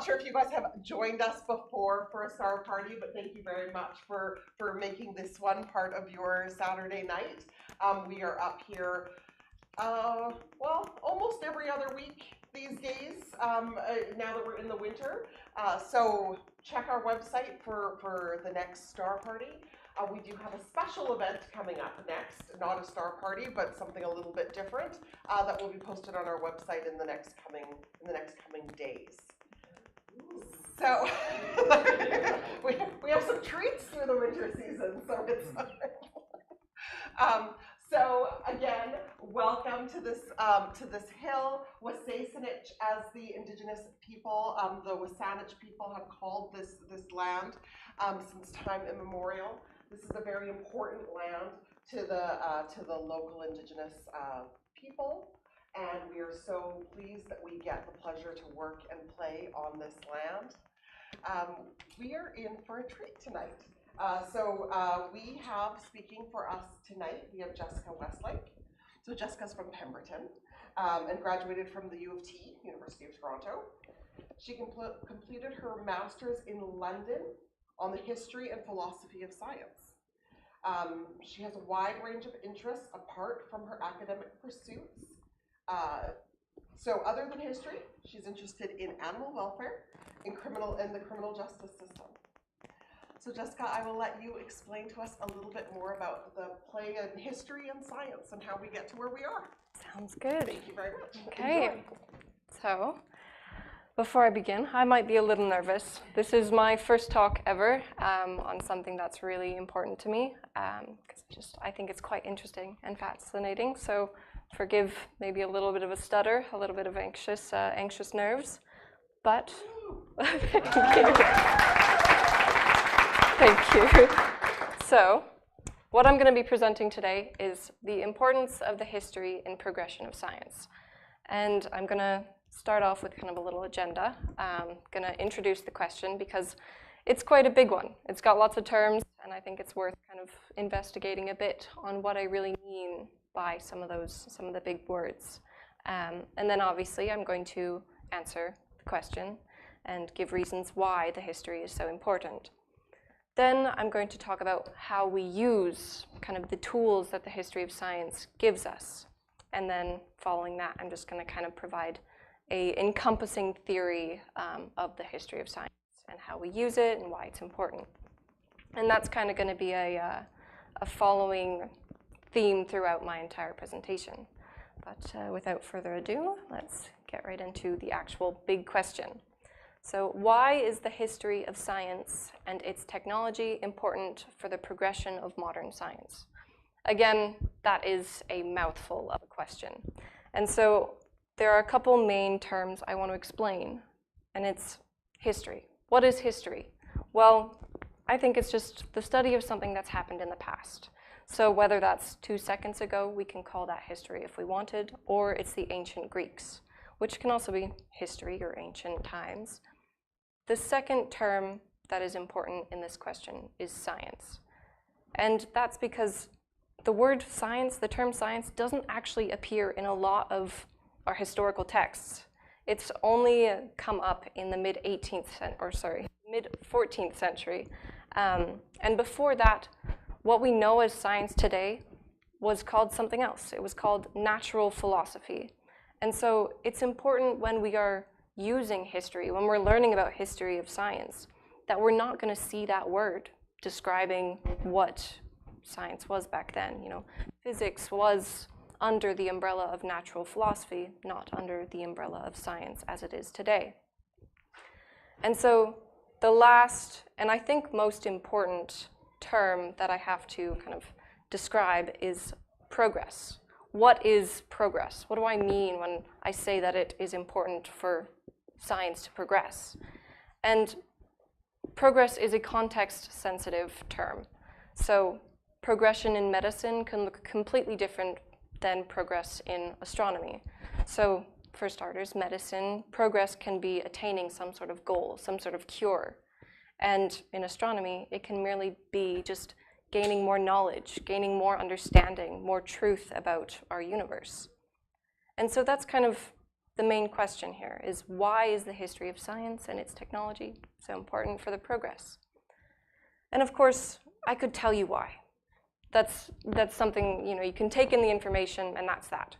not sure if you guys have joined us before for a star party, but thank you very much for making this one part of your Saturday night. We are up here, well, almost every other week these days, now that we're in the winter. So check our website for the next star party. We do have a special event coming up next, not a star party, but something a little bit different that will be posted on our website in the next coming days. So we have some treats through the winter season, so it's so again, welcome to this hill. Wasasanich, as the indigenous people, the Wasanich people have called this land since time immemorial. This is a very important land to the local indigenous people, and we are so pleased that we get the pleasure to work and play on this land. We are in for a treat tonight. We have, speaking for us tonight, we have Jessica Westlake. So Jessica's from Pemberton and graduated from the U of T, University of Toronto. She completed her master's in London on the history and philosophy of science. She has a wide range of interests apart from her academic pursuits. So other than history, she's interested in animal welfare and the criminal justice system. So Jessica, I will let you explain to us a little bit more about the play in history and science and how we get to where we are. Sounds good. Thank you very much. Okay. Enjoy. So, before I begin, I might be a little nervous. This is my first talk ever on something that's really important to me, because I think it's quite interesting and fascinating. So, forgive maybe a little bit of a stutter, a little bit of anxious nerves, but thank you. Thank you. So, what I'm going to be presenting today is the importance of the history and progression of science. And I'm going to start off with kind of a little agenda. I'm going to introduce the question because it's quite a big one. It's got lots of terms, and I think it's worth kind of investigating a bit on what I really mean by some of the big words. And then obviously I'm going to answer the question and give reasons why the history is so important. Then I'm going to talk about how we use kind of the tools that the history of science gives us. And then following that, I'm just going to kind of provide an encompassing theory of the history of science and how we use it and why it's important. And that's kind of going to be a following theme throughout my entire presentation. But without further ado, let's get right into the actual big question. So why is the history of science and its technology important for the progression of modern science? Again, that is a mouthful of a question. And so there are a couple main terms I want to explain, and it's history. What is history? Well, I think it's just the study of something that's happened in the past. So whether that's 2 seconds ago, we can call that history if we wanted, or it's the ancient Greeks, which can also be history or ancient times. The second term that is important in this question is science. And that's because the word science, the term science, doesn't actually appear in a lot of our historical texts. It's only come up in the mid-14th century. And before that, what we know as science today was called something else. It was called natural philosophy. And so it's important when we are using history, when we're learning about history of science, that we're not going to see that word describing what science was back then. You know, physics was under the umbrella of natural philosophy, not under the umbrella of science as it is today. And so the last, and I think most important term that I have to kind of describe is progress. What is progress? What do I mean when I say that it is important for science to progress? And progress is a context-sensitive term. So progression in medicine can look completely different than progress in astronomy. So for starters, medicine, progress can be attaining some sort of goal, some sort of cure. And in astronomy, it can merely be just gaining more knowledge, gaining more understanding, more truth about our universe. And so that's kind of the main question here is, why is the history of science and its technology so important for the progress? And of course, I could tell you why. That's something, you can take in the information and that's that.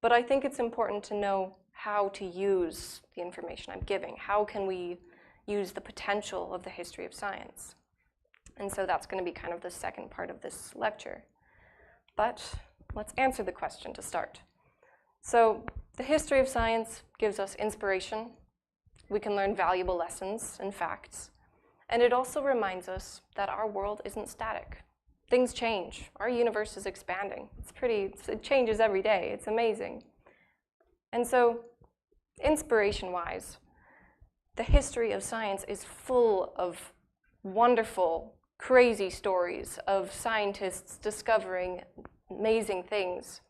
But I think it's important to know how to use the information I'm giving. How can we use the potential of the history of science? And so that's going to be kind of the second part of this lecture. But let's answer the question to start. So the history of science gives us inspiration. We can learn valuable lessons and facts. And it also reminds us that our world isn't static. Things change. Our universe is expanding. It changes every day. It's amazing. And so, inspiration-wise, the history of science is full of wonderful, crazy stories of scientists discovering amazing things.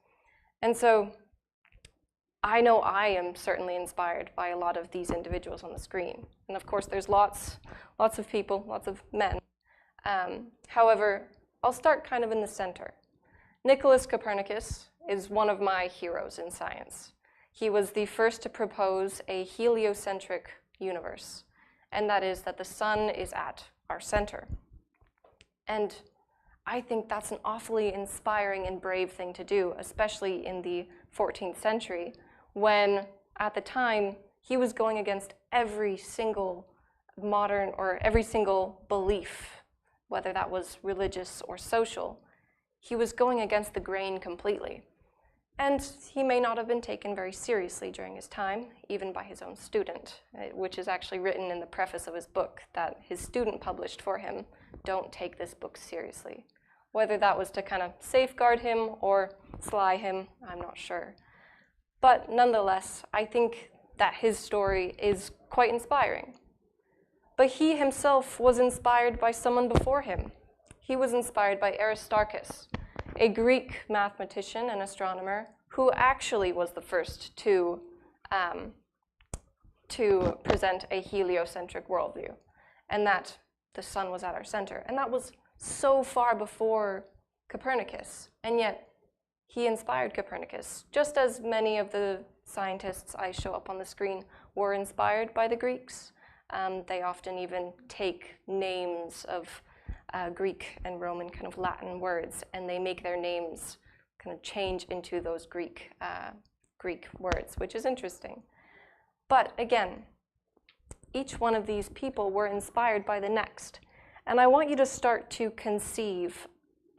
And so, I know I am certainly inspired by a lot of these individuals on the screen. And of course, there's lots of people, lots of men. However, I'll start kind of in the center. Nicholas Copernicus is one of my heroes in science. He was the first to propose a heliocentric universe, and that is that the sun is at our center. And I think that's an awfully inspiring and brave thing to do, especially in the 14th century, when at the time he was going against every single modern or every single belief, whether that was religious or social. He was going against the grain completely. And he may not have been taken very seriously during his time, even by his own student, which is actually written in the preface of his book that his student published for him, "Don't take this book seriously." Whether that was to kind of safeguard him or sly him, I'm not sure. But nonetheless, I think that his story is quite inspiring. But he himself was inspired by someone before him. He was inspired by Aristarchus, a Greek mathematician and astronomer who actually was the first to present a heliocentric worldview, and that the sun was at our center. And that was so far before Copernicus, and yet he inspired Copernicus, just as many of the scientists I show up on the screen were inspired by the Greeks. They often even take names of Greek and Roman kind of Latin words, and they make their names kind of change into those Greek words, which is interesting. But again, each one of these people were inspired by the next. And I want you to start to conceive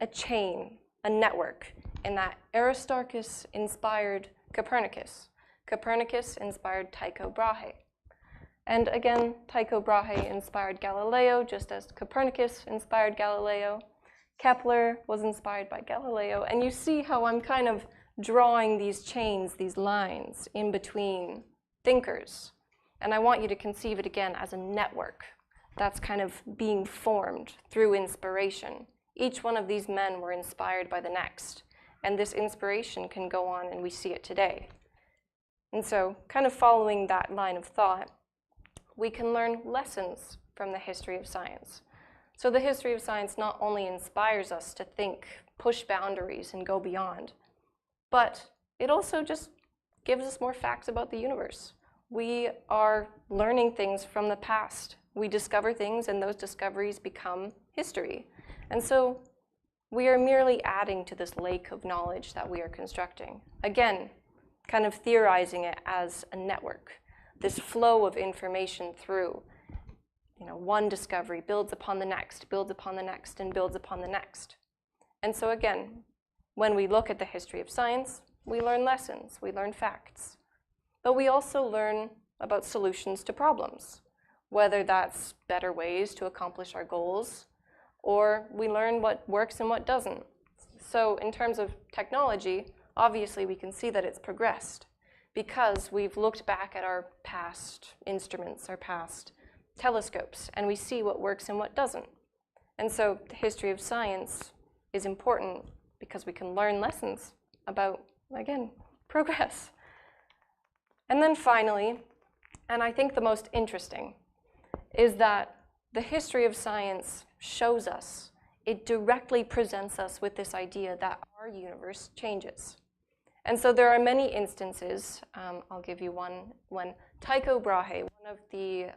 a chain, a network, in that Aristarchus inspired Copernicus. Copernicus inspired Tycho Brahe. And again, Tycho Brahe inspired Galileo, just as Copernicus inspired Galileo. Kepler was inspired by Galileo. And you see how I'm kind of drawing these chains, these lines in between thinkers. And I want you to conceive it again as a network that's kind of being formed through inspiration. Each one of these men were inspired by the next. And this inspiration can go on, and we see it today. And so, kind of following that line of thought, we can learn lessons from the history of science. So the history of science not only inspires us to think, push boundaries, and go beyond, but it also just gives us more facts about the universe. We are learning things from the past. We discover things, and those discoveries become history. And so we are merely adding to this lake of knowledge that we are constructing. Again, kind of theorizing it as a network. This flow of information through, one discovery builds upon the next, builds upon the next, and builds upon the next. And so again, when we look at the history of science, we learn lessons, we learn facts. But we also learn about solutions to problems, whether that's better ways to accomplish our goals, or we learn what works and what doesn't. So in terms of technology, obviously we can see that it's progressed, because we've looked back at our past instruments, our past telescopes, and we see what works and what doesn't. And so the history of science is important because we can learn lessons about, again, progress. And then finally, and I think the most interesting, is that the history of science shows us, it directly presents us with this idea that our universe changes. And so there are many instances. I'll give you one. When Tycho Brahe, one of the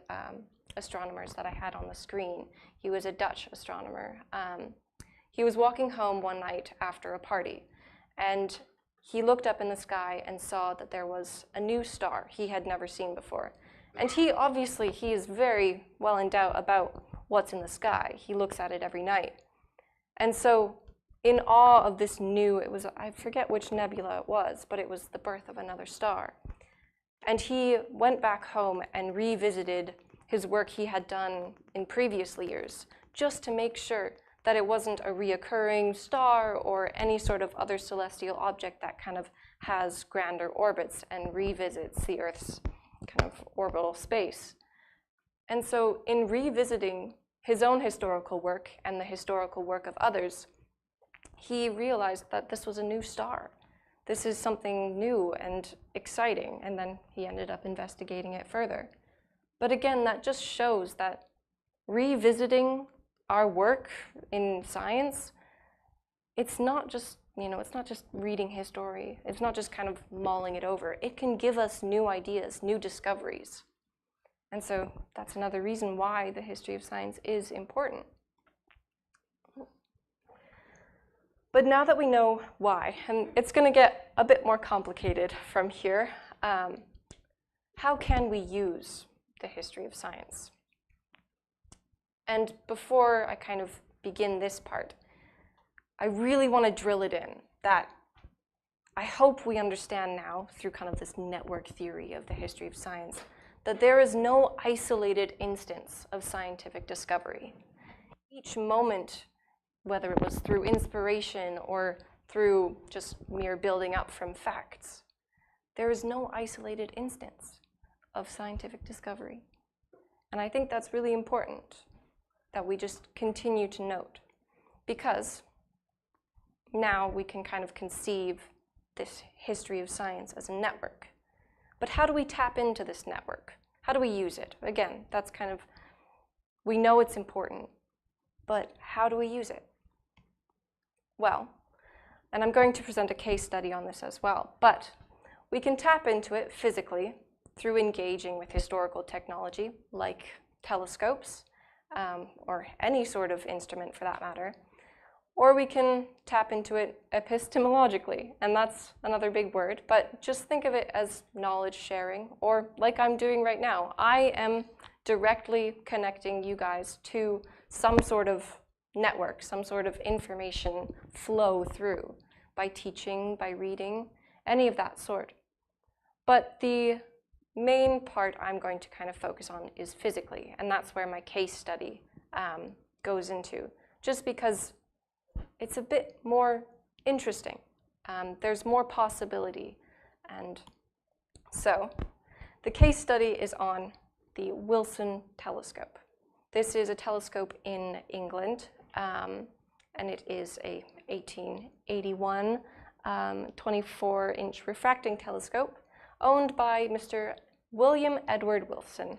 astronomers that I had on the screen, he was a Dutch astronomer. He was walking home one night after a party, and he looked up in the sky and saw that there was a new star he had never seen before. And he is very well in doubt about what's in the sky. He looks at it every night. And so in awe of this new, I forget which nebula it was, but it was the birth of another star. And he went back home and revisited his work he had done in previous years, just to make sure that it wasn't a reoccurring star or any sort of other celestial object that kind of has grander orbits and revisits the Earth's kind of orbital space. And so in revisiting his own historical work and the historical work of others, he realized that this was a new star. This is something new and exciting, and then he ended up investigating it further. But again, that just shows that revisiting our work in science, it's not just reading history. It's not just kind of mulling it over. It can give us new ideas, new discoveries. And so that's another reason why the history of science is important. But now that we know why, and it's going to get a bit more complicated from here, how can we use the history of science? And before I kind of begin this part, I really want to drill it in that I hope we understand now through kind of this network theory of the history of science that there is no isolated instance of scientific discovery. Each moment, whether it was through inspiration or through just mere building up from facts, there is no isolated instance of scientific discovery. And I think that's really important that we just continue to note, because now we can kind of conceive this history of science as a network. But how do we tap into this network? How do we use it? Again, that's kind of, we know it's important, but how do we use it? Well, and I'm going to present a case study on this as well, but we can tap into it physically through engaging with historical technology like telescopes, or any sort of instrument for that matter, or we can tap into it epistemologically, and that's another big word, but just think of it as knowledge sharing, or like I'm doing right now. I am directly connecting you guys to some sort of network, some sort of information flow through by teaching, by reading, any of that sort. But the main part I'm going to kind of focus on is physically, and that's where my case study goes into, just because it's a bit more interesting. There's more possibility. And so the case study is on the Wilson telescope. This is a telescope in England, and it is a 1881 24-inch refracting telescope owned by Mr. William Edward Wilson.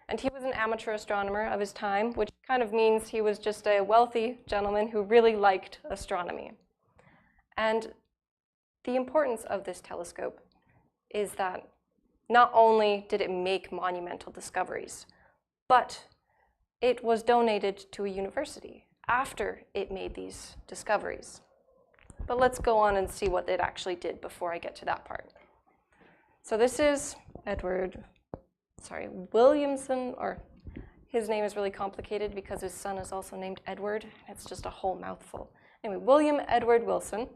And he was an amateur astronomer of his time, which kind of means he was just a wealthy gentleman who really liked astronomy. And the importance of this telescope is that not only did it make monumental discoveries, but it was donated to a university after it made these discoveries. But let's go on and see what it actually did before I get to that part. So this is Williamson, or his name is really complicated because his son is also named Edward. It's just a whole mouthful. Anyway, William Edward Wilson,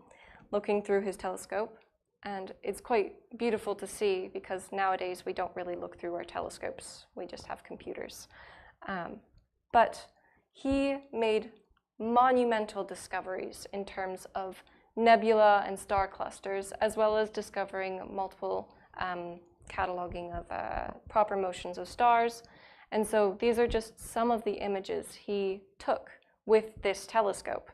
looking through his telescope, and it's quite beautiful to see because nowadays we don't really look through our telescopes. We just have computers. But he made monumental discoveries in terms of nebula and star clusters, as well as discovering multiple cataloging of proper motions of stars. And so these are just some of the images he took with this telescope.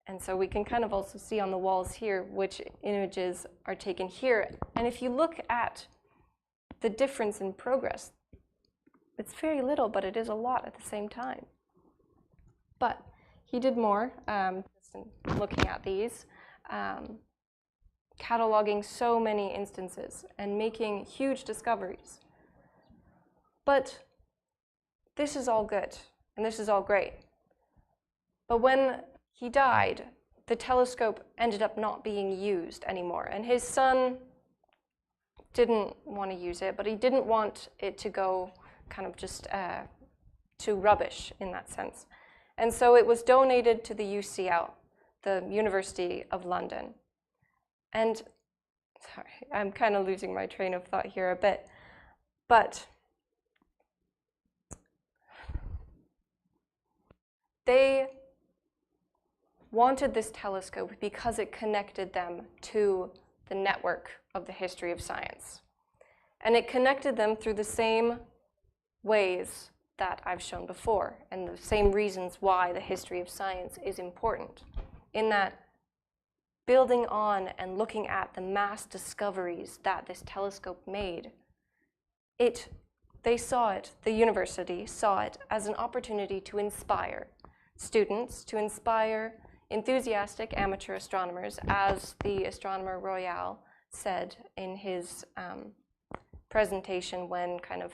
And so we can kind of also see on the walls here which images are taken here. And if you look at the difference in progress, it's very little, but it is a lot at the same time. But he did more, just in looking at these, cataloging so many instances and making huge discoveries. But this is all good, and this is all great. But when he died, the telescope ended up not being used anymore, and his son didn't want to use it, but he didn't want it to go kind of just to rubbish in that sense. And so it was donated to the UCL, the University of London. And, sorry, I'm kind of losing my train of thought here a bit, but they wanted this telescope because it connected them to the network of the history of science. And it connected them through the same ways that I've shown before, and the same reasons why the history of science is important, in that building on and looking at the mass discoveries that this telescope made, they saw it, the university saw it as an opportunity to inspire students, to inspire enthusiastic amateur astronomers, as the Astronomer Royal said in his presentation when kind of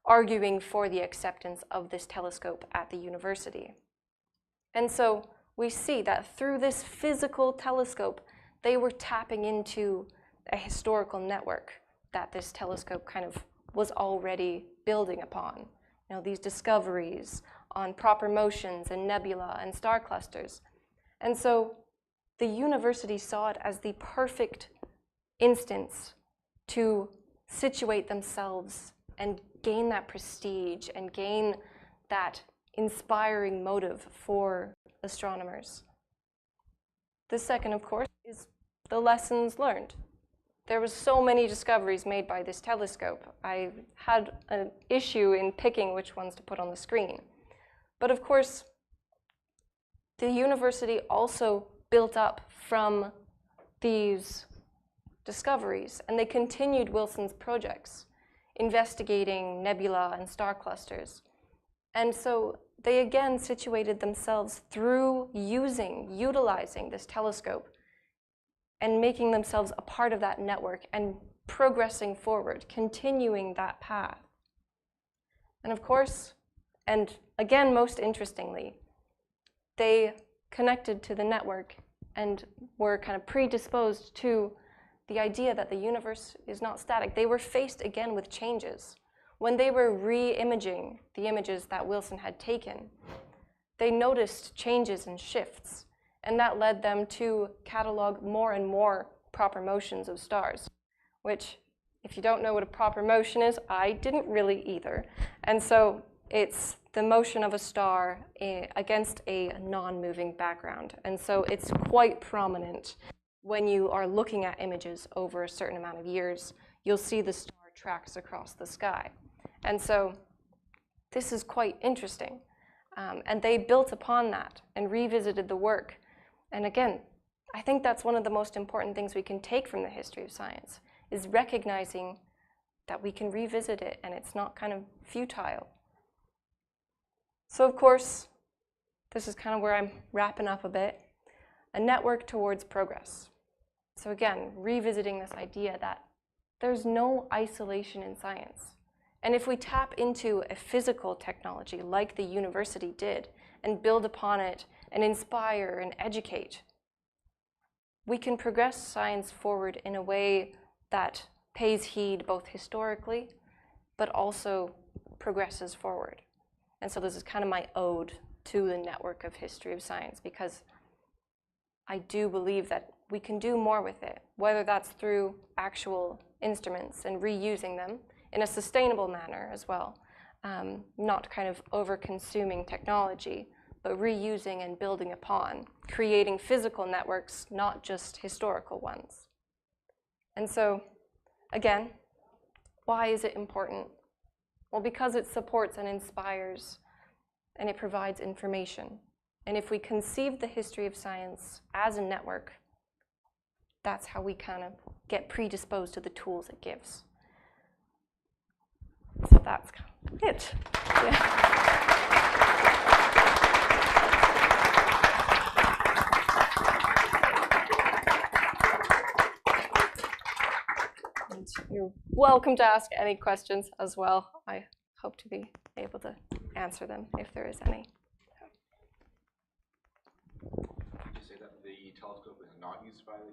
arguing for the acceptance of this telescope at the university. And so we see that through this physical telescope, they were tapping into a historical network that this telescope kind of was already building upon. You know, these discoveries on proper motions and nebula and star clusters. And so the university saw it as the perfect instance to situate themselves and gain that prestige and gain that inspiring motive for astronomers. The second, of course, is the lessons learned. There was so many discoveries made by this telescope. I had an issue in picking which ones to put on the screen. But of course, the university also built up from these discoveries, and they continued Wilson's projects, investigating nebula and star clusters. And so they again situated themselves through utilizing this telescope and making themselves a part of that network and progressing forward, continuing that path. And of course, and again, most interestingly, they connected to the network and were kind of predisposed to the idea that the universe is not static. They were faced again with changes. When they were re-imaging the images that Wilson had taken, they noticed changes and shifts, and that led them to catalog more and more proper motions of stars, which, if you don't know what a proper motion is, I didn't really either. And so it's the motion of a star against a non-moving background. And so it's quite prominent when you are looking at images over a certain amount of years. You'll see the star tracks across the sky. And so this is quite interesting. And they built upon that and revisited the work. And again, I think that's one of the most important things we can take from the history of science, is recognizing that we can revisit it and it's not kind of futile. So of course, this is kind of where I'm wrapping up a bit, a network towards progress. So again, revisiting this idea that there's no isolation in science. And if we tap into a physical technology like the university did and build upon it and inspire and educate, we can progress science forward in a way that pays heed both historically, but also progresses forward. And so this is kind of my ode to the network of history of science, because I do believe that we can do more with it, whether that's through actual instruments and reusing them in a sustainable manner as well, not kind of over-consuming technology, but reusing and building upon, creating physical networks, not just historical ones. And so, again, why is it important? Well, because it supports and inspires, and it provides information. And if we conceive the history of science as a network, that's how we kind of get predisposed to the tools it gives. So that's kind of it. Yeah. And you're welcome to ask any questions as well. I hope to be able to answer them if there is any. Did you say that the telescope is not used by the